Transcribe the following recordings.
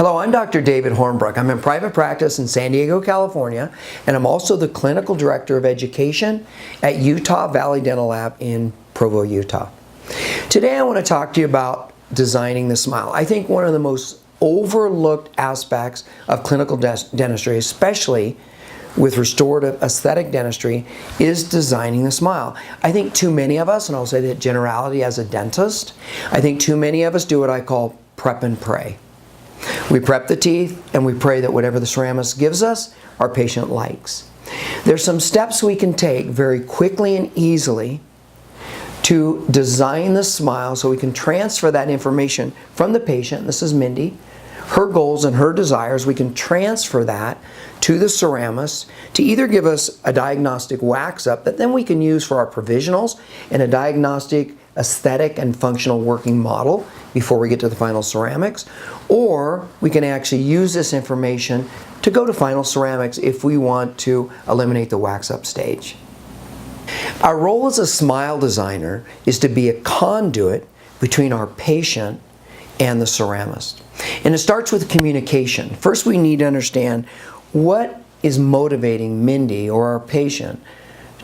Hello, I'm Dr. David Hornbrook. I'm in private practice in San Diego, California, and I'm also the Clinical Director of Education at Utah Valley Dental Lab in Provo, Utah. Today I want to talk to you about designing the smile. I think one of the most overlooked aspects of clinical dentistry, especially with restorative aesthetic dentistry, is designing the smile. I think too many of us, and I'll say that generality as a dentist, I think too many of us do what I call prep and pray. We prep the teeth and we pray that whatever the ceramist gives us, our patient likes. There's some steps we can take very quickly and easily to design the smile so we can transfer that information from the patient, this is Mindy, her goals and her desires, we can transfer that to the ceramist to either give us a diagnostic wax-up that then we can use for our provisionals and a diagnostic aesthetic and functional working model before we get to the final ceramics, or we can actually use this information to go to final ceramics if we want to eliminate the wax-up stage. Our role as a smile designer is to be a conduit between our patient and the ceramist. And it starts with communication. First, we need to understand what is motivating Mindy or our patient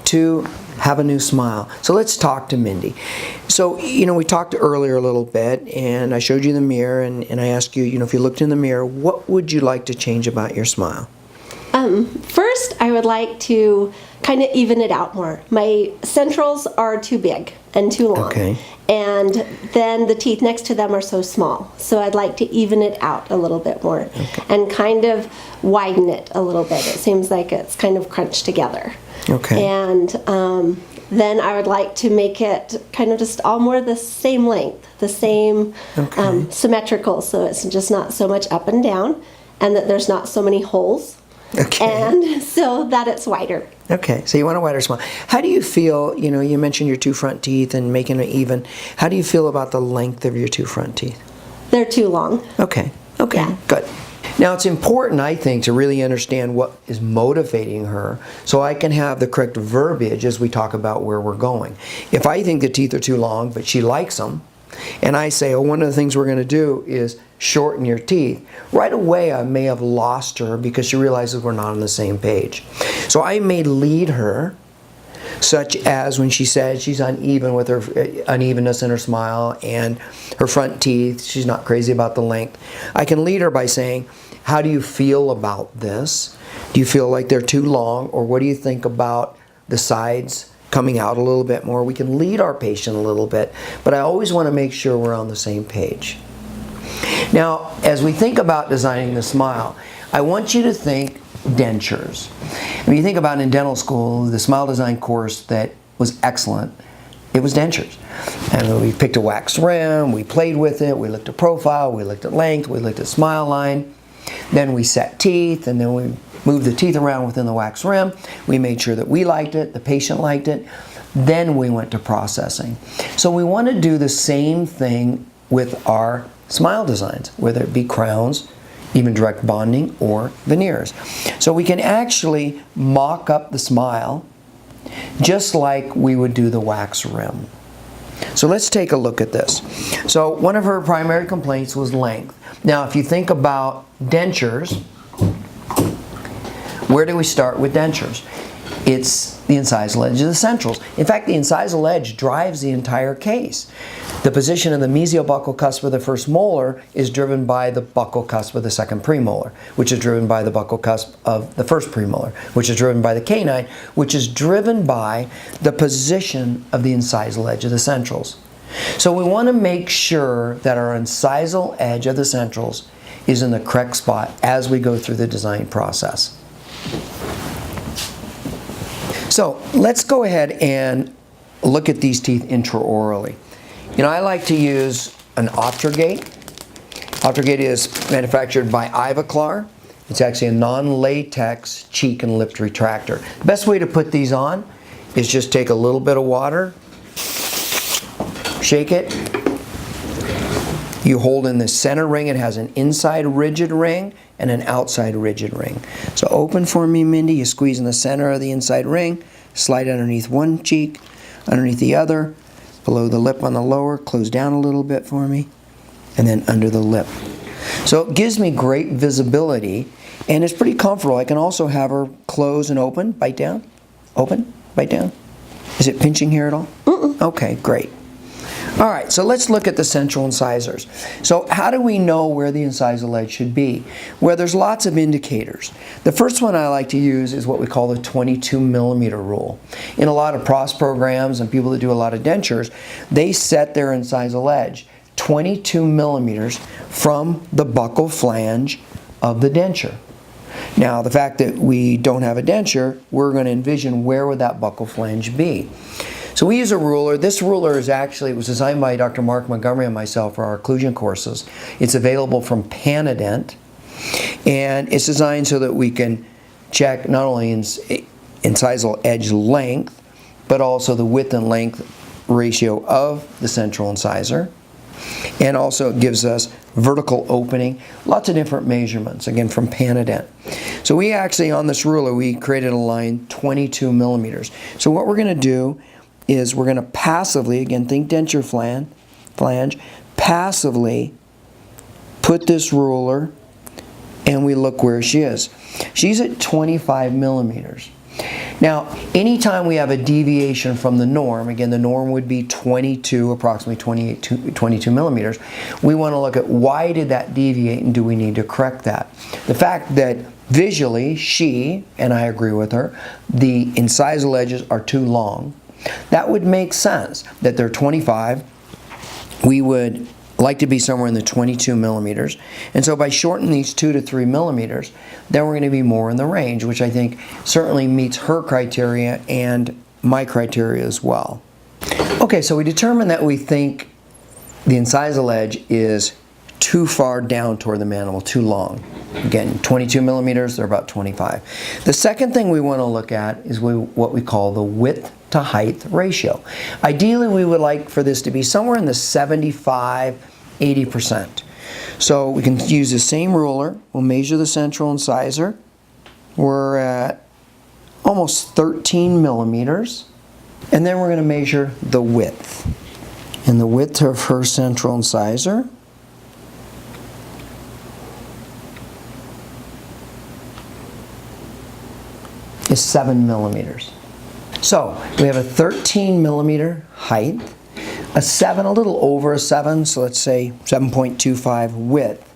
to have a new smile. So let's talk to Mindy. So, we talked earlier a little bit, and I showed you the mirror, and I asked you, if you looked in the mirror, what would you like to change about your smile? First, I would like to kind of even it out more. My centrals are too big and too long. Okay. And then the teeth next to them are so small. So I'd like to even it out a little bit more and kind of widen it a little bit. It seems like it's kind of crunched together. Okay. And then I would like to make it kind of just all more the same length, the same symmetrical, so it's just not so much up and down, and that there's not so many holes. Okay. And so that it's wider. Okay, so you want a wider smile. How do you feel, you mentioned your two front teeth and making it even. How do you feel about the length of your two front teeth? They're too long. Okay, Yeah. good. Now it's important, I think, to really understand what is motivating her so I can have the correct verbiage as we talk about where we're going. If I think the teeth are too long, but she likes them, and I say, one of the things we're going to do is shorten your teeth, right away I may have lost her because she realizes we're not on the same page. So I may lead her, such as when she says she's uneven with her unevenness in her smile and her front teeth, she's not crazy about the length. I can lead her by saying, how do you feel about this? Do you feel like they're too long, or what do you think about the sides coming out a little bit more? We can lead our patient a little bit, but I always want to make sure we're on the same page. Now, as we think about designing the smile, I want you to think dentures. When you think about in dental school, the smile design course that was excellent, it was dentures. And we picked a wax rim, we played with it, we looked at profile, we looked at length, we looked at smile line, then we set teeth, and then we moved the teeth around within the wax rim. We made sure that we liked it, the patient liked it, then we went to processing. So we want to do the same thing with our smile designs, whether it be crowns, even direct bonding, or veneers. So we can actually mock up the smile just like we would do the wax rim. So let's take a look at this. So one of her primary complaints was length. Now if you think about dentures, where do we start with dentures? It's the incisal edge of the centrals. In fact, the incisal edge drives the entire case. The position of the mesiobuccal cusp of the first molar is driven by the buccal cusp of the second premolar, which is driven by the buccal cusp of the first premolar, which is driven by the canine, which is driven by the position of the incisal edge of the centrals. So we want to make sure that our incisal edge of the centrals is in the correct spot as we go through the design process. So let's go ahead and look at these teeth intraorally. I like to use an Optrogate. Optrogate is manufactured by Ivoclar. It's actually a non-latex cheek and lip retractor. The best way to put these on is just take a little bit of water, shake it. You hold in the center ring. It has an inside rigid ring and an outside rigid ring. So open for me, Mindy. You squeeze in the center of the inside ring, slide underneath one cheek, underneath the other, below the lip on the lower, close down a little bit for me, and then under the lip. So it gives me great visibility, and it's pretty comfortable. I can also have her close and open, bite down, open, bite down. Is it pinching here at all? Okay, great. All right, so let's look at the central incisors. So how do we know where the incisal edge should be? Well, there's lots of indicators. The first one I like to use is what we call the 22 millimeter rule. In a lot of PROS programs and people that do a lot of dentures, they set their incisal edge 22 millimeters from the buccal flange of the denture. Now, the fact that we don't have a denture, we're going to envision where would that buccal flange be. So we use a ruler. This ruler is actually, it was designed by Dr. Mark Montgomery and myself for our occlusion courses. It's available from Panadent, and it's designed so that we can check not only incisal edge length, but also the width and length ratio of the central incisor. And also it gives us vertical opening, lots of different measurements, again from Panadent. So we actually, on this ruler, we created a line 22 millimeters. So what we're going to do is we're going to passively, again, think denture flange, passively put this ruler, and we look where she is. She's at 25 millimeters. Now, anytime we have a deviation from the norm, again, the norm would be 22, approximately 22 millimeters, we want to look at why did that deviate and do we need to correct that. The fact that visually, she, and I agree with her, the incisal edges are too long, that would make sense that they're 25. We would like to be somewhere in the 22 millimeters. And so by shortening these 2 to 3 millimeters, then we're going to be more in the range, which I think certainly meets her criteria and my criteria as well. Okay, so we determined that we think the incisal edge is too far down toward the mandible, too long. Again, 22 millimeters, they're about 25. The second thing we want to look at is what we call the width to height ratio. Ideally, we would like for this to be somewhere in the 75–80%. So we can use the same ruler. We'll measure the central incisor. We're at almost 13 millimeters. And then we're going to measure the width. And the width of her central incisor is 7 millimeters. So we have a 13 millimeter height, a 7, a little over a 7, so let's say 7.25 width.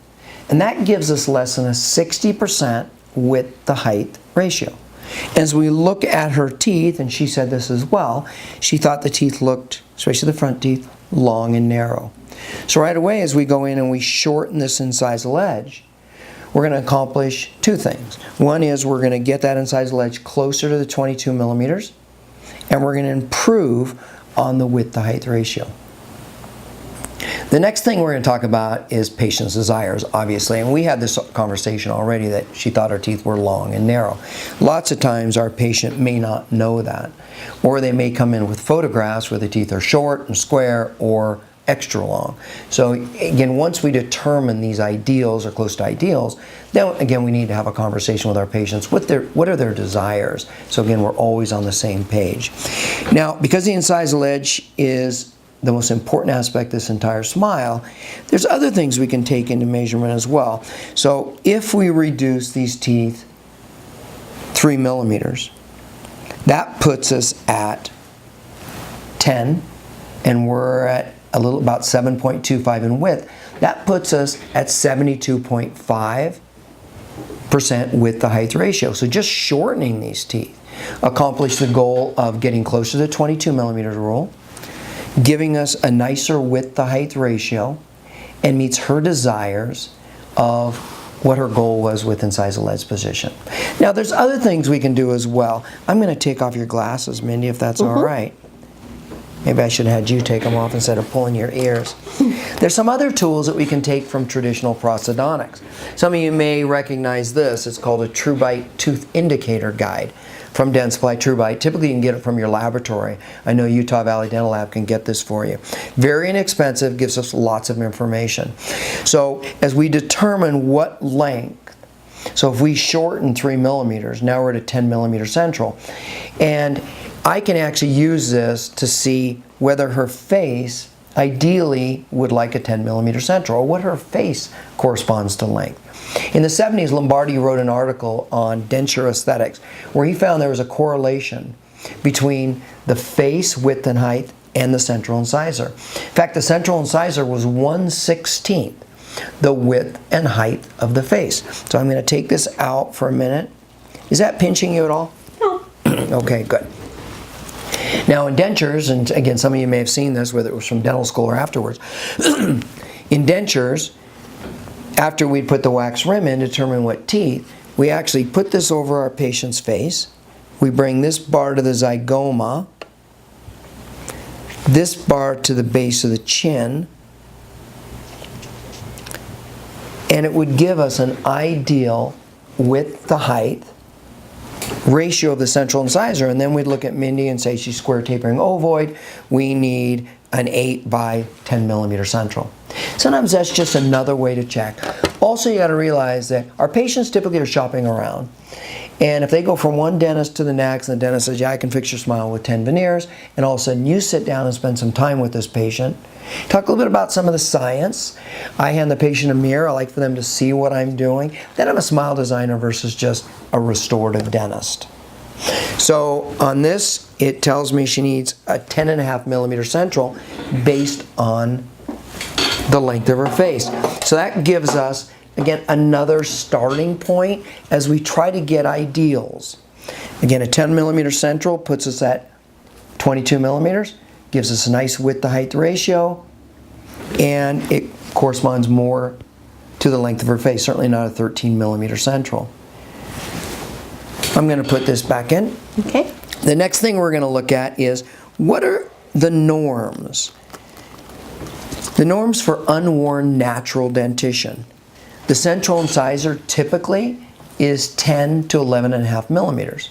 And that gives us less than a 60% width to height ratio. As we look at her teeth, and she said this as well, she thought the teeth looked, especially the front teeth, long and narrow. So right away as we go in and we shorten this incisal edge, we're going to accomplish two things. One is we're going to get that incisal edge closer to the 22 millimeters, and we're going to improve on the width to height ratio. The next thing we're going to talk about is patient's desires, obviously, and we had this conversation already that she thought her teeth were long and narrow. Lots of times our patient may not know that, or they may come in with photographs where the teeth are short and square or extra long. So again, once we determine these ideals or close to ideals, then again we need to have a conversation with our patients. What are their desires? So again, we're always on the same page. Now, because the incisal edge is the most important aspect of this entire smile, there's other things we can take into measurement as well. So if we reduce these teeth 3 millimeters, that puts us at 10, and we're at about 7.25 in width. That puts us at 72.5% width to height ratio. So just shortening these teeth accomplished the goal of getting closer to the 22 millimeter rule, giving us a nicer width to height ratio, and meets her desires of what her goal was with incisal edge position. Now there's other things we can do as well. I'm going to take off your glasses, Mindy, if that's all right. Maybe I should have had you take them off instead of pulling your ears. There's some other tools that we can take from traditional prosthodontics. Some of you may recognize this. It's called a TrueBite Tooth Indicator Guide from Dentsply TrueBite. Typically you can get it from your laboratory. I know Utah Valley Dental Lab can get this for you. Very inexpensive, gives us lots of information. So as we determine what length, so if we shorten 3 millimeters, now we're at a 10 millimeter central. And I can actually use this to see whether her face ideally would like a 10 millimeter central, or what her face corresponds to length. In the 70s, Lombardi wrote an article on denture aesthetics where he found there was a correlation between the face width and height and the central incisor. In fact, the central incisor was 1/16 the width and height of the face. So I'm going to take this out for a minute. Is that pinching you at all? No. Okay, good. Now in dentures, and again, some of you may have seen this, whether it was from dental school or afterwards, in dentures, after we put the wax rim in to determine what teeth, we actually put this over our patient's face. We bring this bar to the zygoma, this bar to the base of the chin, and it would give us an ideal width to height ratio of the central incisor, and then we'd look at Mindy and say she's square tapering ovoid. We need an 8 by 10 millimeter central. Sometimes that's just another way to check. Also, you got to realize that our patients typically are shopping around, and if they go from one dentist to the next, and the dentist says, yeah, I can fix your smile with 10 veneers, and all of a sudden you sit down and spend some time with this patient, talk a little bit about some of the science. I hand the patient a mirror. I like for them to see what I'm doing. Then I'm a smile designer versus just a restorative dentist. So on this, it tells me she needs a 10.5 millimeter central based on the length of her face. So that gives us, again, another starting point as we try to get ideals. Again, a 10 millimeter central puts us at 22 millimeters, gives us a nice width to height ratio, and it corresponds more to the length of her face, certainly not a 13 millimeter central. I'm going to put this back in. Okay. The next thing we're going to look at is, what are the norms? The norms for unworn natural dentition. The central incisor typically is 10 to 11.5 millimeters.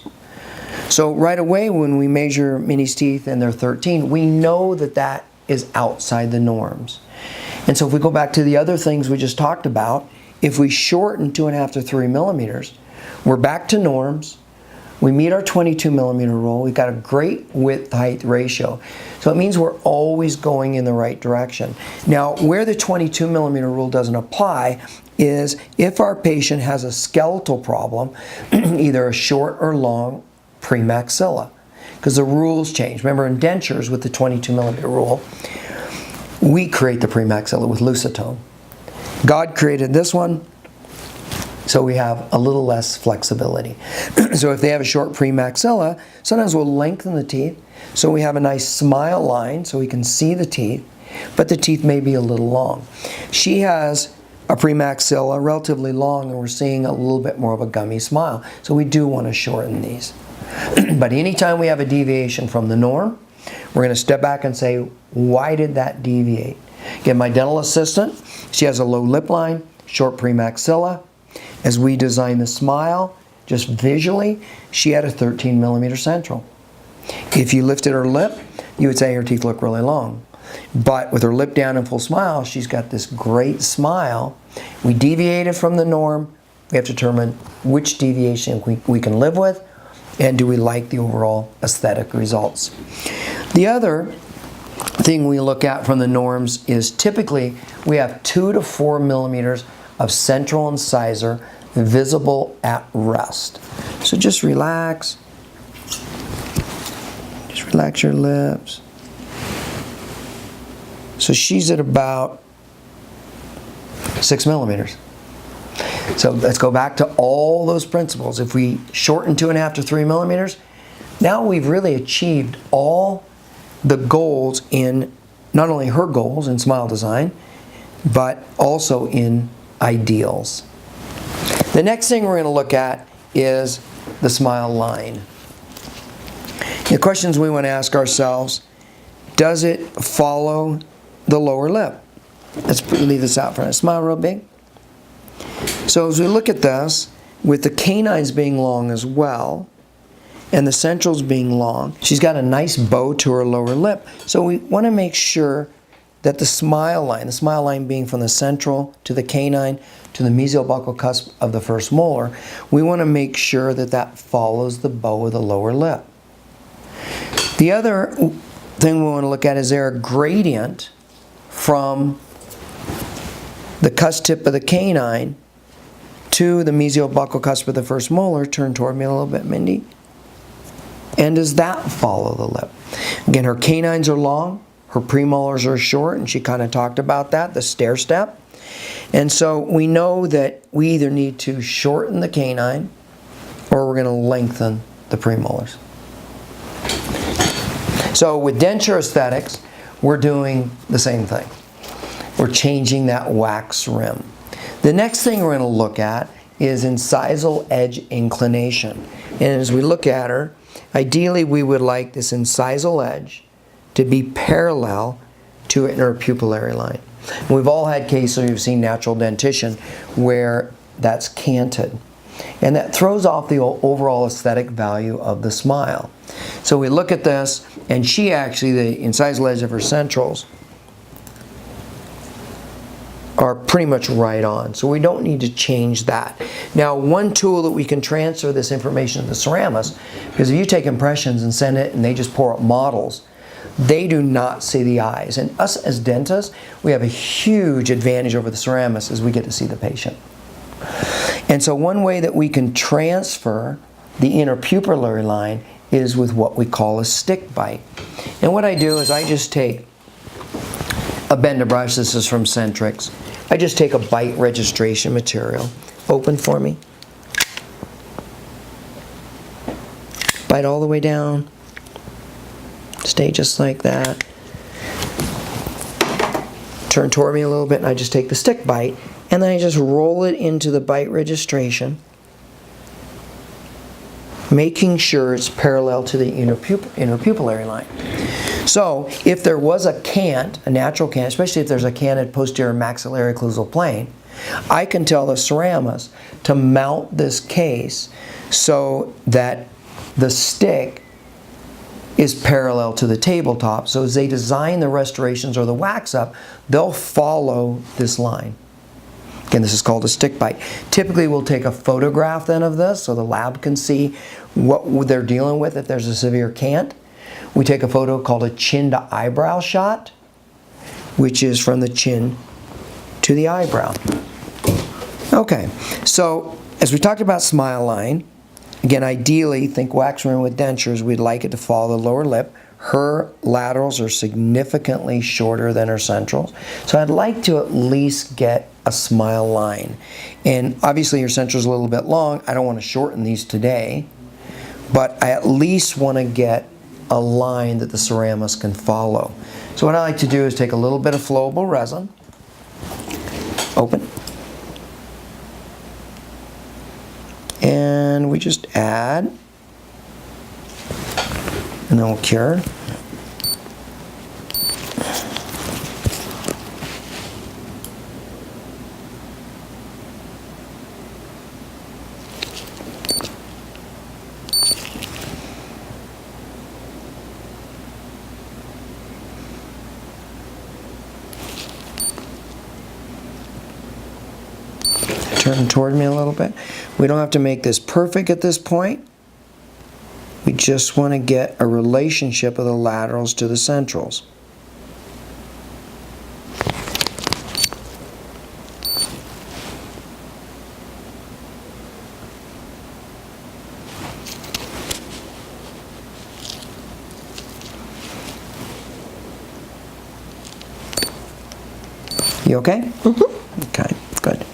So right away when we measure Minnie's teeth and they're 13, we know that that is outside the norms. And so if we go back to the other things we just talked about, if we shorten 2.5 to 3 millimeters, we're back to norms. We meet our 22 millimeter rule. We've got a great width-height ratio. So it means we're always going in the right direction. Now, where the 22 millimeter rule doesn't apply is if our patient has a skeletal problem, either a short or long premaxilla, because the rules change. Remember, in dentures with the 22 millimeter rule, we create the premaxilla with Lucitone. God created this one, so we have a little less flexibility. So if they have a short premaxilla, sometimes we'll lengthen the teeth so we have a nice smile line so we can see the teeth, but the teeth may be a little long. She has a premaxilla relatively long, and we're seeing a little bit more of a gummy smile, so we do want to shorten these. But anytime we have a deviation from the norm, we're going to step back and say, why did that deviate? Again, my dental assistant, she has a low lip line, short premaxilla. As we design the smile, just visually, she had a 13 millimeter central. If you lifted her lip, you would say her teeth look really long. But with her lip down and full smile, she's got this great smile. We deviated from the norm. We have to determine which deviation we can live with, and do we like the overall aesthetic results. The other thing we look at from the norms is typically we have 2 to 4 millimeters of central incisor visible at rest. So just relax. Just relax your lips. So she's at about 6 millimeters. So let's go back to all those principles. If we shorten 2.5 to 3 millimeters, now we've really achieved all the goals in not only her goals in smile design, but also in ideals. The next thing we're going to look at is the smile line. The questions we want to ask ourselves: does it follow the lower lip? Let's leave this out for a minute. Smile real big. So as we look at this, with the canines being long as well, and the centrals being long, she's got a nice bow to her lower lip. So we want to make sure that the smile line being from the central to the canine to the mesial buccal cusp of the first molar, we want to make sure that that follows the bow of the lower lip. The other thing we want to look at, is there a gradient from the cusp tip of the canine to the mesiobuccal cusp of the first molar. Turn toward me a little bit, Mindy. And does that follow the lip? Again, her canines are long, her premolars are short, and she kind of talked about that, the stair step. And so we know that we either need to shorten the canine or we're going to lengthen the premolars. So with denture aesthetics, we're doing the same thing. We're changing that wax rim. The next thing we're going to look at is incisal edge inclination. And as we look at her, ideally we would like this incisal edge to be parallel to an interpupillary line. And we've all had cases where you've seen natural dentition where that's canted. And that throws off the overall aesthetic value of the smile. So we look at this, and she actually, the incisal edge of her centrals are pretty much right on. So we don't need to change that. Now, one tool that we can transfer this information to the ceramist, because if you take impressions and send it and they just pour up models, they do not see the eyes. And us as dentists, we have a huge advantage over the ceramist as we get to see the patient. And so one way that we can transfer the interpupillary line is with what we call a stick bite. And what I do is I just take a bender brush. This is from Centrix. I just take a bite registration material. Open for me. Bite all the way down. Stay just like that. Turn toward me a little bit, and I just take the stick bite, and then I just roll it into the bite registration, making sure it's parallel to the interpupillary line. So if there was a cant, a natural cant, especially if there's a canted posterior maxillary occlusal plane, I can tell the ceramist to mount this case so that the stick is parallel to the tabletop. So as they design the restorations or the wax up, they'll follow this line. Again, this is called a stick bite. Typically, we'll take a photograph then of this so the lab can see what they're dealing with if there's a severe cant. We take a photo called a chin to eyebrow shot, which is from the chin to the eyebrow. Okay, so as we talked about smile line, again, ideally, think wax rim with dentures, we'd like it to follow the lower lip. Her laterals are significantly shorter than her centrals. So I'd like to at least get a smile line. And obviously your central's a little bit long. I don't want to shorten these today, but I at least want to get a line that the ceramist can follow. So what I like to do is take a little bit of flowable resin, open, and we just add, and then we'll cure. Turn toward me a little bit. We don't have to make this perfect at this point. We just want to get a relationship of the laterals to the centrals. You okay? Mm-hmm. Okay, good.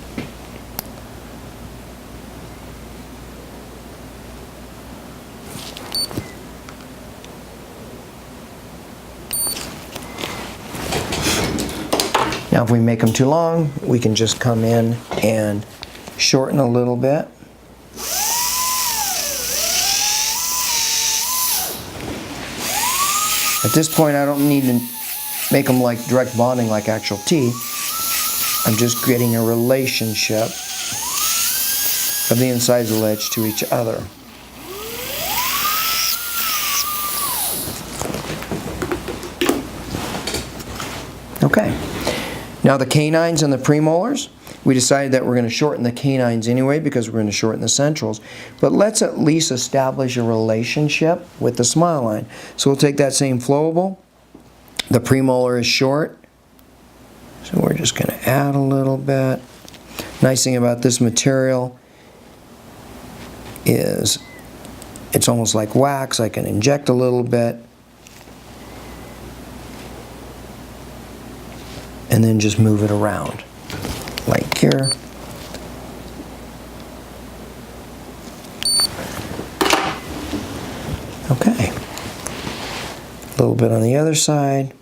Now if we make them too long, we can just come in and shorten a little bit. At this point, I don't need to make them like direct bonding like actual teeth. I'm just getting a relationship of the incisal edge to each other. Okay. Now the canines and the premolars, we decided that we're going to shorten the canines anyway because we're going to shorten the centrals. But let's at least establish a relationship with the smile line. So we'll take that same flowable. The premolar is short. So we're just going to add a little bit. Nice thing about this material is it's almost like wax. I can inject a little bit and then just move it around like here. Okay. A little bit on the other side.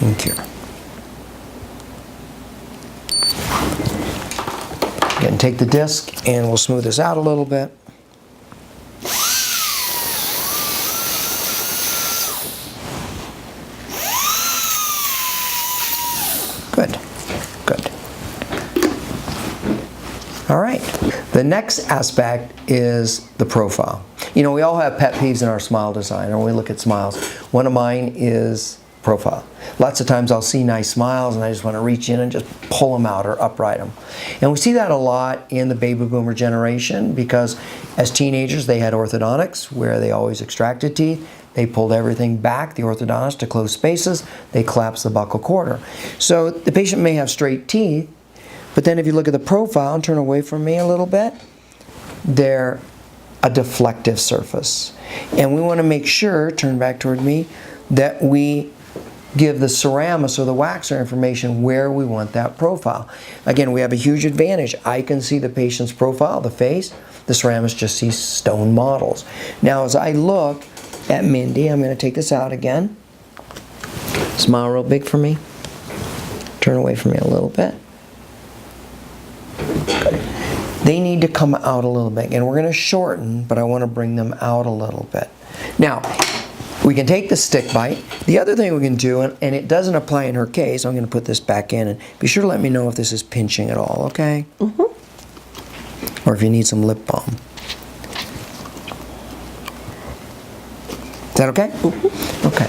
And here. Again, take the disc and we'll smooth this out a little bit. Good, good. All right. The next aspect is the profile. You know, we all have pet peeves in our smile design, or when we look at smiles. One of mine is profile. Lots of times I'll see nice smiles and I just want to reach in and just pull them out or upright them. And we see that a lot in the baby boomer generation because as teenagers they had orthodontics where they always extracted teeth. They pulled everything back, the orthodontist, to close spaces. They collapsed the buccal quarter. So the patient may have straight teeth, but then if you look at the profile and turn away from me a little bit, they're a deflective surface. And we want to make sure, turn back toward me, that we give the ceramist or the waxer information where we want that profile. Again, we have a huge advantage. I can see the patient's profile, the face. The ceramist just sees stone models. Now, as I look at Mindy, I'm going to take this out again. Smile real big for me. Turn away from me a little bit. Good. They need to come out a little bit. And we're going to shorten, but I want to bring them out a little bit. Now, we can take the stick bite. The other thing we can do, and it doesn't apply in her case, I'm going to put this back in, and be sure to let me know if this is pinching at all, okay? Mm-hmm. Or if you need some lip balm. Is that okay? Mm-hmm. Okay.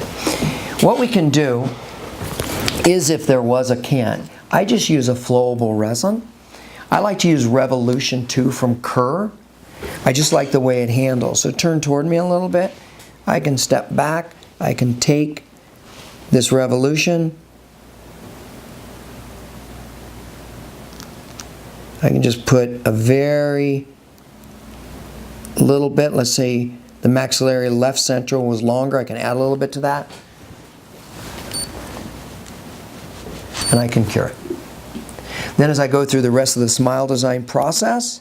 What we can do is, if there was a can, I just use a flowable resin. I like to use Revolution 2 from Kerr. I just like the way it handles. So turn toward me a little bit. I can step back. I can take this Revolution. I can just put a very little bit. Let's say the maxillary left central was longer. I can add a little bit to that. And I can cure it. Then as I go through the rest of the smile design process,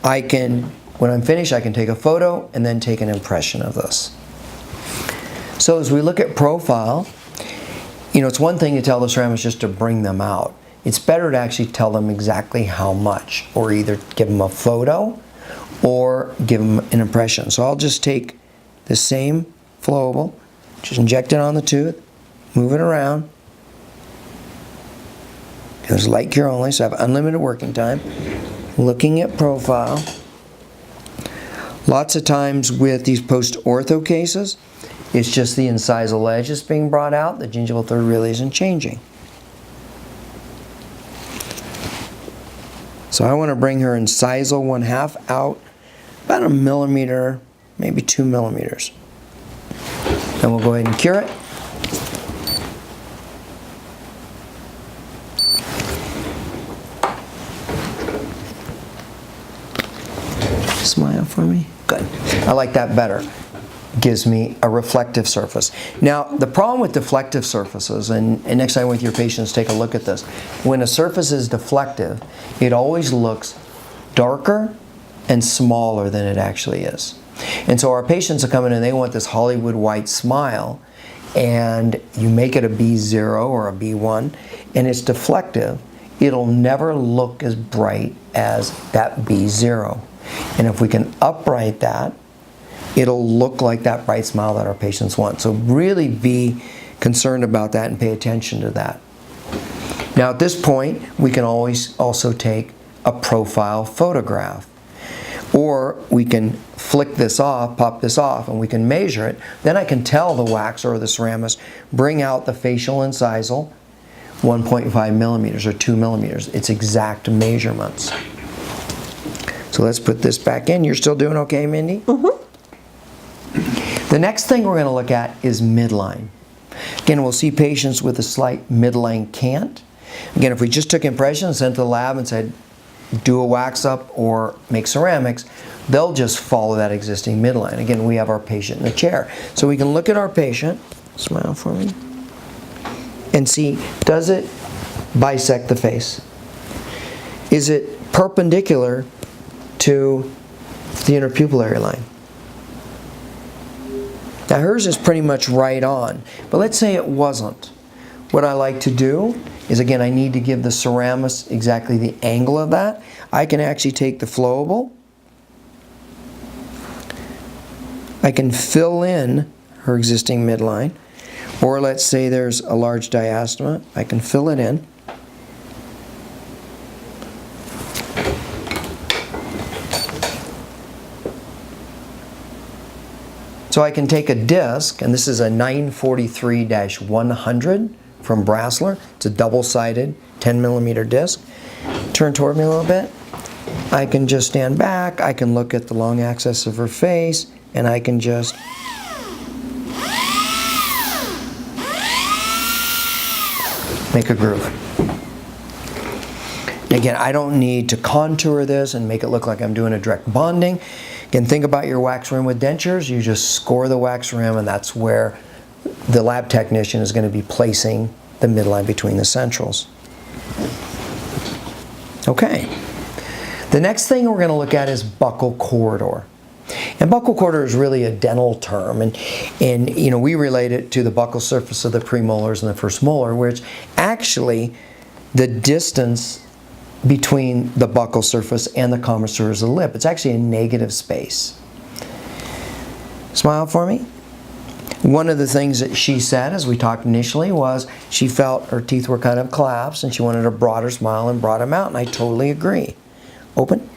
I can, when I'm finished, I can take a photo and then take an impression of this. So as we look at profile, you know, it's one thing to tell the ceramist just to bring them out. It's better to actually tell them exactly how much, or either give them a photo or give them an impression. So I'll just take the same flowable, just inject it on the tooth, move it around. There's light cure only, so I have unlimited working time. Looking at profile. Lots of times with these post-ortho cases, it's just the incisal edge that's being brought out. The gingival third really isn't changing. So I want to bring her incisal 1/2 out about 1 millimeter, maybe 2 millimeters. Then we'll go ahead and cure it. Smile for me. Good. I like that better. Gives me a reflective surface. Now, the problem with deflective surfaces, and next time with your patients, take a look at this. When a surface is deflective, it always looks darker and smaller than it actually is. And so our patients are coming in and they want this Hollywood white smile, and you make it a B0 or a B1, and it's deflective. It'll never look as bright as that B0. And if we can upright that, it'll look like that bright smile that our patients want. So really be concerned about that and pay attention to that. Now at this point, we can always also take a profile photograph. Or we can flick this off, pop this off, and we can measure it. Then I can tell the waxer or the ceramist, bring out the facial incisal, 1.5 millimeters or 2 millimeters. It's exact measurements. So let's put this back in. You're still doing okay, Mindy? Mm-hmm. The next thing we're going to look at is midline. Again, we'll see patients with a slight midline cant. Again, if we just took impressions, sent to the lab and said, do a wax up or make ceramics, they'll just follow that existing midline. Again, we have our patient in the chair. So we can look at our patient, smile for me, and see, does it bisect the face? Is it perpendicular to the interpupillary line? Now hers is pretty much right on, but let's say it wasn't. What I like to do is, again, I need to give the ceramist exactly the angle of that. I can actually take the flowable. I can fill in her existing midline. Or let's say there's a large diastema. I can fill it in. So I can take a disc, and this is a 943-100 from Brasseler. It's a double-sided 10mm disc. Turn toward me a little bit. I can just stand back. I can look at the long axis of her face, and I can just make a groove. Again, I don't need to contour this and make it look like I'm doing a direct bonding. Again, think about your wax rim with dentures. You just score the wax rim, and that's where the lab technician is going to be placing the midline between the centrals. Okay. The next thing we're going to look at is buccal corridor. And buccal corridor is really a dental term, and you know, we relate it to the buccal surface of the premolars and the first molar, which actually the distance between the buccal surface and the common surface of the lip. It's actually a negative space. Smile for me. One of the things that she said, as we talked initially, was she felt her teeth were kind of collapsed and she wanted a broader smile and brought them out, and I totally agree. Open.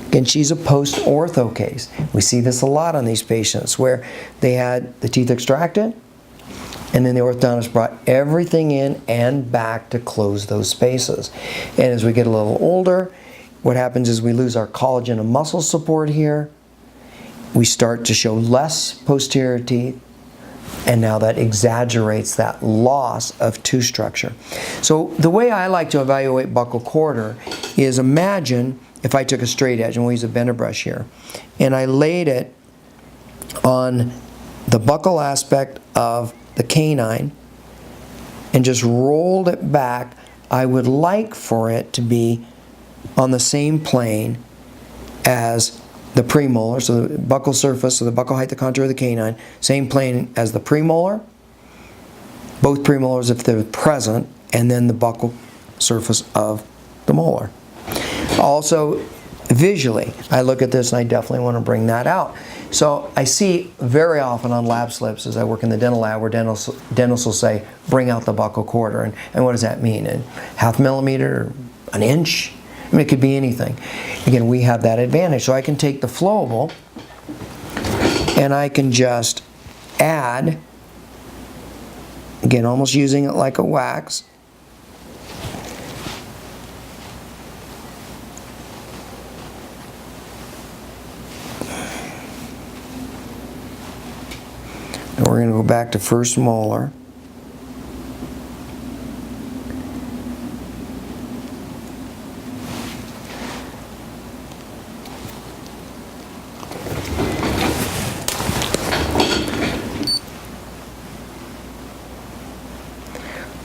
Again, she's a post-ortho case. We see this a lot on these patients where they had the teeth extracted, and then the orthodontist brought everything in and back to close those spaces. And as we get a little older, what happens is we lose our collagen and muscle support here. We start to show less posterior teeth, and now that exaggerates that loss of tooth structure. So the way I like to evaluate buccal corridor is, imagine if I took a straight edge, and we'll use a bender brush here, and I laid it on the buccal aspect of the canine and just rolled it back. I would like for it to be on the same plane as the premolar, so the buccal surface, so the buccal height, the contour of the canine, same plane as the premolar, both premolars if they're present, and then the buccal surface of the molar. Also, visually, I look at this and I definitely want to bring that out. So I see very often on lab slips as I work in the dental lab where dentists will say, bring out the buccal corridor. And what does that mean? And ½ millimeter, an inch? I mean, it could be anything. Again, we have that advantage. So I can take the flowable and I can just add, again, almost using it like a wax. And we're going to go back to first molar.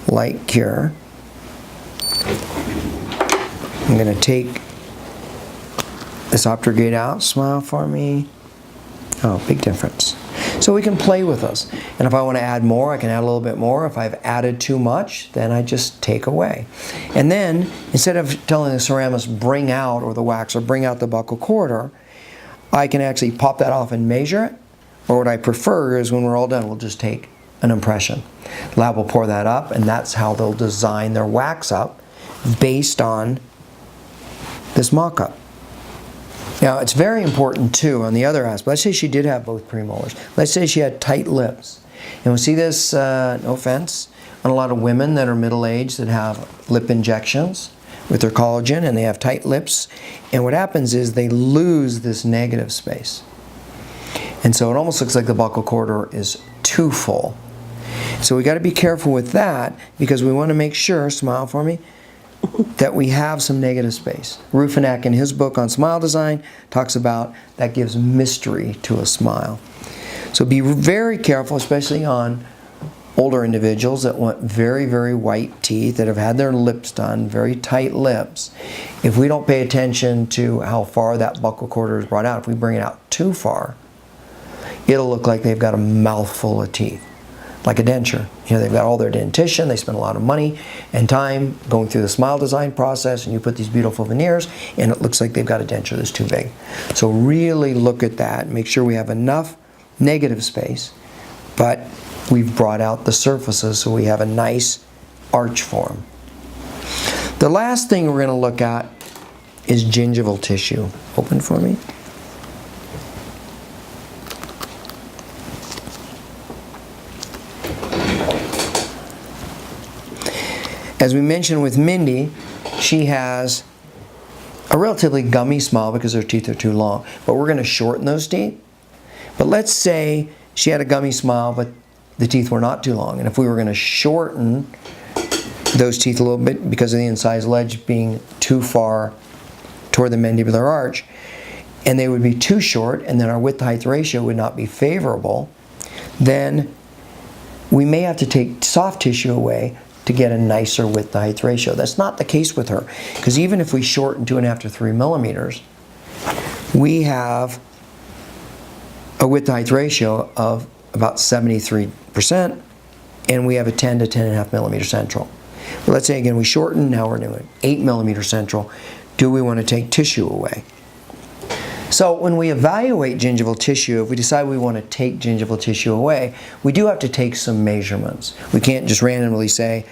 Light cure. I'm going to take this Optigate out. Smile for me. Oh, big difference. So we can play with this. And if I want to add more, I can add a little bit more. If I've added too much, then I just take away. And then, instead of telling the ceramist bring out, or the waxer bring out the buccal corridor, I can actually pop that off and measure it. Or what I prefer is when we're all done, we'll just take an impression. The lab will pour that up, and that's how they'll design their wax up based on this mock-up. Now, it's very important, too, on the other aspect. Let's say she did have both premolars. Let's say she had tight lips. And we see this, no offense, on a lot of women that are middle-aged that have lip injections with their collagen, and they have tight lips. And what happens is they lose this negative space. And so it almost looks like the buccal corridor is too full. So we got to be careful with that because we want to make sure, smile for me, that we have some negative space. Rufinak in his book on smile design talks about that gives mystery to a smile. So be very careful, especially on older individuals that want very, very white teeth, that have had their lips done, very tight lips. If we don't pay attention to how far that buccal corridor is brought out, if we bring it out too far, it'll look like they've got a mouthful of teeth, like a denture. You know, they've got all their dentition, they spend a lot of money and time going through the smile design process, and you put these beautiful veneers, and it looks like they've got a denture that's too big. So really look at that, make sure we have enough negative space, but we've brought out the surfaces so we have a nice arch form. The last thing we're going to look at is gingival tissue. Open for me. As we mentioned with Mindy, she has a relatively gummy smile because her teeth are too long, but we're going to shorten those teeth. But let's say she had a gummy smile, but the teeth were not too long. And if we were going to shorten those teeth a little bit because of the incised ledge being too far toward the mandibular arch, and they would be too short, and then our width-to-height ratio would not be favorable, then we may have to take soft tissue away to get a nicer width-to-height ratio. That's not the case with her, because even if we shorten 2.5 to 3 millimeters, we have a width-to-height ratio of about 73%, and we have a 10 to 10.5 millimeter central. Well, let's say again we shorten, now we're doing 8 millimeter central. Do we want to take tissue away? So when we evaluate gingival tissue, if we decide we want to take gingival tissue away, we do have to take some measurements. We can't just randomly say,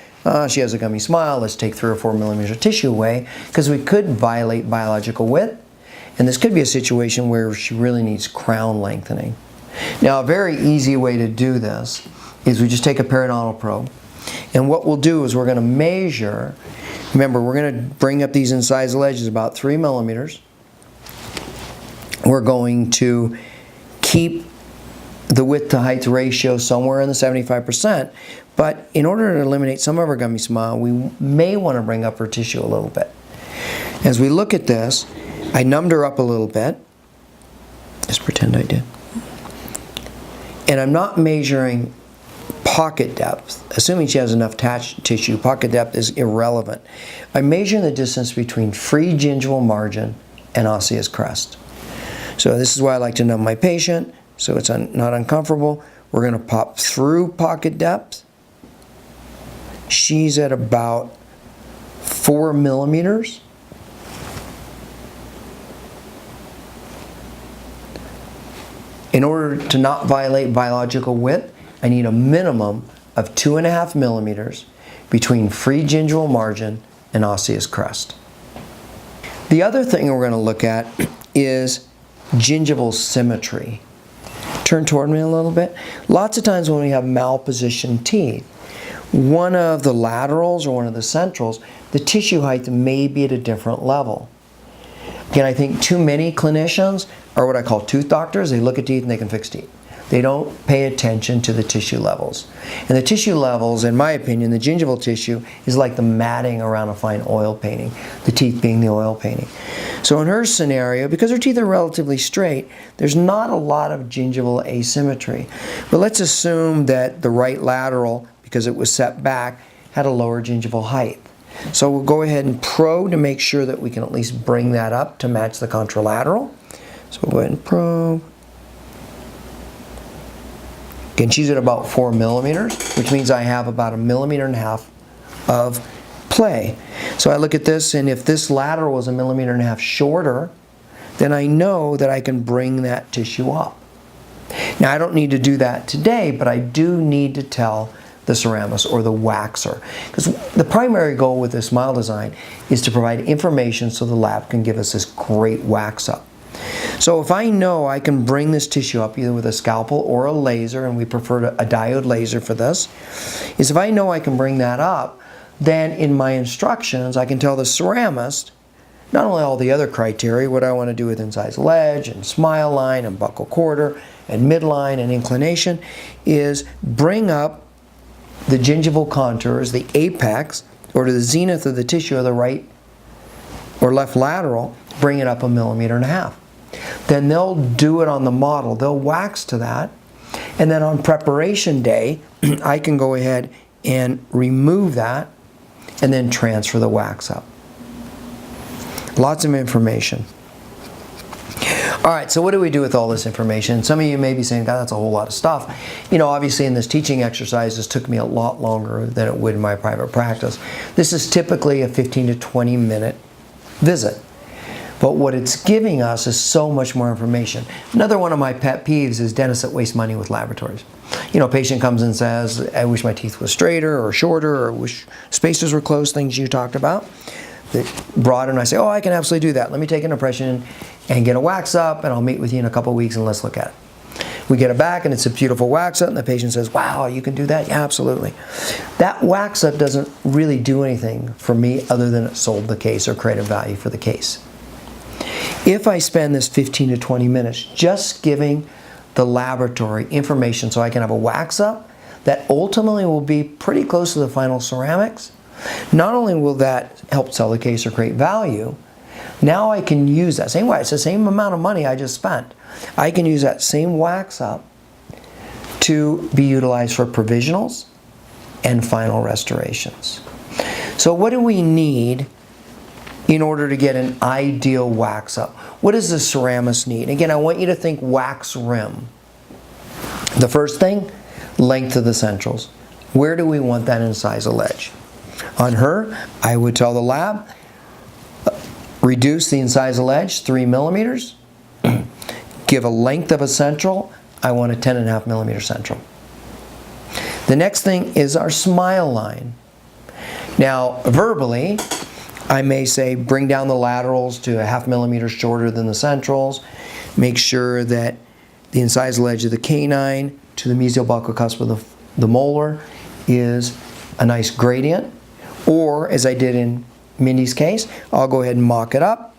she has a gummy smile, let's take 3 or 4 millimeters of tissue away, because we could violate biological width, and this could be a situation where she really needs crown lengthening. Now, a very easy way to do this is we just take a periodontal probe, and what we'll do is we're going to measure. Remember, we're going to bring up these incised ledges about 3 millimeters. We're going to keep the width to height ratio somewhere in the 75%, but in order to eliminate some of our gummy smile, we may want to bring up her tissue a little bit. As we look at this, I numbed her up a little bit. Just pretend I did. And I'm not measuring pocket depth. Assuming she has enough attached tissue, pocket depth is irrelevant. I'm measuring the distance between free gingival margin and osseous crest. So this is why I like to numb my patient, so it's not uncomfortable. We're going to pop through pocket depth. She's at about 4 millimeters. In order to not violate biological width, I need a minimum of 2.5 millimeters between free gingival margin and osseous crest. The other thing we're going to look at is gingival symmetry. Turn toward me a little bit. Lots of times when we have malpositioned teeth, one of the laterals or one of the centrals, the tissue height may be at a different level. Again, I think too many clinicians are what I call tooth doctors. They look at teeth and they can fix teeth. They don't pay attention to the tissue levels. And the tissue levels, in my opinion, the gingival tissue is like the matting around a fine oil painting, the teeth being the oil painting. So in her scenario, because her teeth are relatively straight, there's not a lot of gingival asymmetry. But let's assume that the right lateral, because it was set back, had a lower gingival height. So we'll go ahead and probe to make sure that we can at least bring that up to match the contralateral. So we'll go ahead and probe. Again, she's at about 4 millimeters, which means I have about 1.5 millimeters of play. So I look at this, and if this lateral was 1.5 millimeters shorter, then I know that I can bring that tissue up. Now, I don't need to do that today, but I do need to tell the ceramist or the waxer, because the primary goal with this smile design is to provide information so the lab can give us this great wax up. So if I know I can bring this tissue up either with a scalpel or a laser, and we prefer a diode laser for this, is if I know I can bring that up, then in my instructions I can tell the ceramist not only all the other criteria, what I want to do with incised ledge and smile line and buccal corridor, at midline and inclination, is bring up the gingival contours, the apex, or to the zenith of the tissue of the right or left lateral, bring it up 1.5 millimeters. Then they'll do it on the model. They'll wax to that. And then on preparation day, I can go ahead and remove that and then transfer the wax up. Lots of information. All right, so what do we do with all this information? Some of you may be saying, God, that's a whole lot of stuff. You know, obviously in this teaching exercise, this took me a lot longer than it would in my private practice. This is typically a 15 to 20 minute visit. But what it's giving us is so much more information. Another one of my pet peeves is dentists that waste money with laboratories. You know, patient comes and says, I wish my teeth was straighter or shorter, or wish spaces were closed, things you talked about. They brought in, I say, oh, I can absolutely do that. Let me take an impression and get a wax up, and I'll meet with you in a couple weeks and let's look at it. We get it back and it's a beautiful wax up, and the patient says, wow, you can do that? Yeah, absolutely. That wax up doesn't really do anything for me other than it sold the case or created value for the case. If I spend this 15 to 20 minutes just giving the laboratory information so I can have a wax up that ultimately will be pretty close to the final ceramics, not only will that help sell the case or create value, now I can use that same way. It's the same amount of money I just spent. I can use that same wax up to be utilized for provisionals and final restorations. So what do we need in order to get an ideal wax up? What does the ceramist need? Again, I want you to think wax rim. The first thing, length of the centrals. Where do we want that incisal ledge? On her, I would tell the lab, reduce the incisal edge 3 millimeters. Give a length of a central. I want a 10.5 millimeter central. The next thing is our smile line. Now, verbally, I may say bring down the laterals to 0.5 millimeters shorter than the centrals. Make sure that the incisal edge of the canine to the mesial-buccal cusp of the molar is a nice gradient. Or, as I did in Mindy's case, I'll go ahead and mock it up.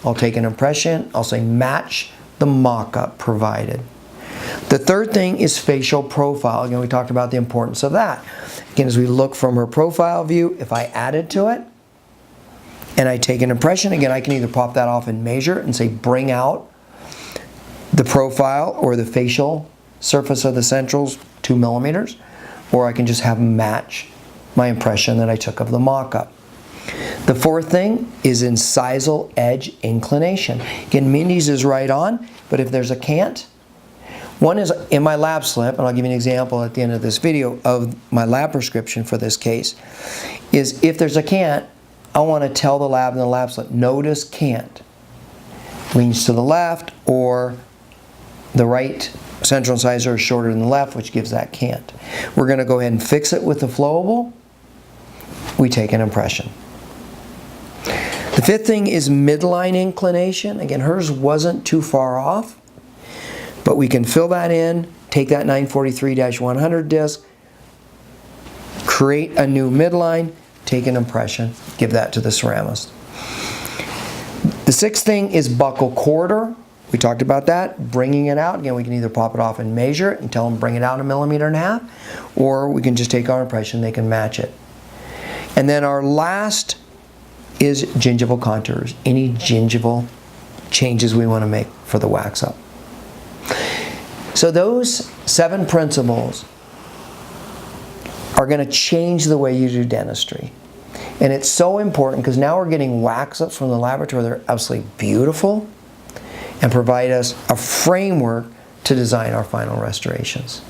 I'll take an impression. I'll say match the mock-up provided. The third thing is facial profile. Again, we talked about the importance of that. Again, as we look from her profile view, if I added to it and I take an impression, again, I can either pop that off and measure it and say bring out the profile or the facial surface of the centrals 2 millimeters, or I can just have them match my impression that I took of the mock-up. The fourth thing is incisal edge inclination. Again, Mindy's is right on, but if there's a cant, one is in my lab slip, and I'll give you an example at the end of this video of my lab prescription for this case, is if there's a cant, I want to tell the lab in the lab slip, notice cant. Leans to the left, or the right central incisor is shorter than the left, which gives that cant. We're going to go ahead and fix it with the flowable. We take an impression. The fifth thing is midline inclination. Again, hers wasn't too far off, but we can fill that in, take that 943-100 disc, create a new midline, take an impression, give that to the ceramist. The sixth thing is buccal corridor. We talked about that, bringing it out. Again, we can either pop it off and measure it and tell them bring it out 1.5 millimeters, or we can just take our impression, they can match it. And then our last is gingival contours. Any gingival changes we want to make for the wax up. So those 7 principles are going to change the way you do dentistry. And it's so important because now we're getting wax ups from the laboratory. They're absolutely beautiful and provide us a framework to design our final restorations.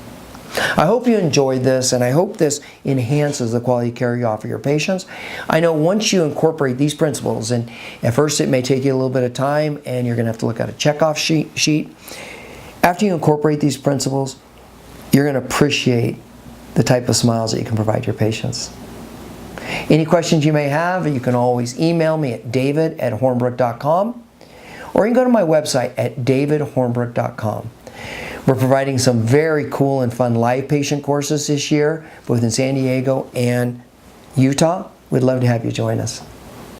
I hope you enjoyed this, and I hope this enhances the quality of care you offer your patients. I know once you incorporate these principles, and at first it may take you a little bit of time and you're going to have to look at a checkoff sheet. After you incorporate these principles, you're going to appreciate the type of smiles that you can provide your patients. Any questions you may have, you can always email me at david@hornbrook.com, or you can go to my website at davidhornbrook.com. We're providing some very cool and fun live patient courses this year, both in San Diego and Utah. We'd love to have you join us.